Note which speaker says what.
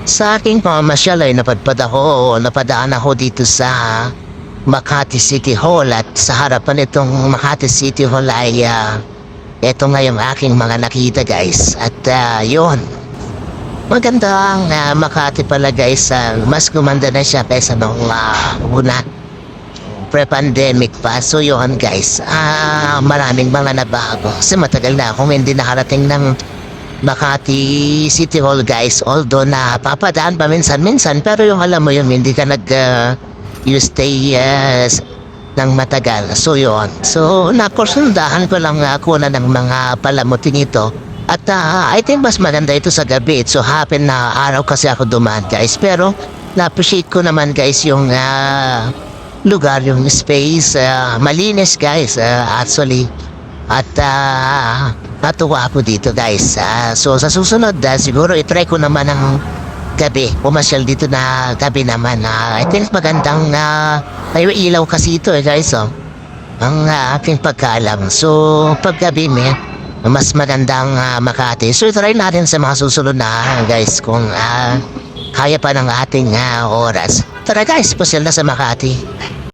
Speaker 1: Sa aking pamamasyal ay napadaan ako dito sa Makati City Hall at sa harapan itong Makati City Hall ay ito nga yung aking mga nakita guys at yun. Maganda ang Makati pala guys, mas gumanda na siya kaysa nung una pre-pandemic pa. So yun guys, maraming mga nabago kasi matagal na akong hindi nakarating ng Makati City Hall guys, although na papadaan pa minsan-minsan pero yung alam mo yun hindi ka you stay ng matagal. So yun, so nakursundahan ko lang kuna ng mga palamuting ito at I think mas maganda ito sa gabi. So happen na araw kasi ako dumaan guys, pero na-appreciate ko naman guys yung lugar, yung space, malinis guys actually. At natuwa ako dito guys. So sa susunod siguro itry ko naman ang gabi. Pumasyal dito na gabi naman. I think magandang may ilaw kasi ito guys. Ang aking pagkaalam. So pag gabi mas magandang Makati. So try natin sa mga susunod na guys kung kaya pa ng ating oras. Tara guys, pasyal na sa Makati.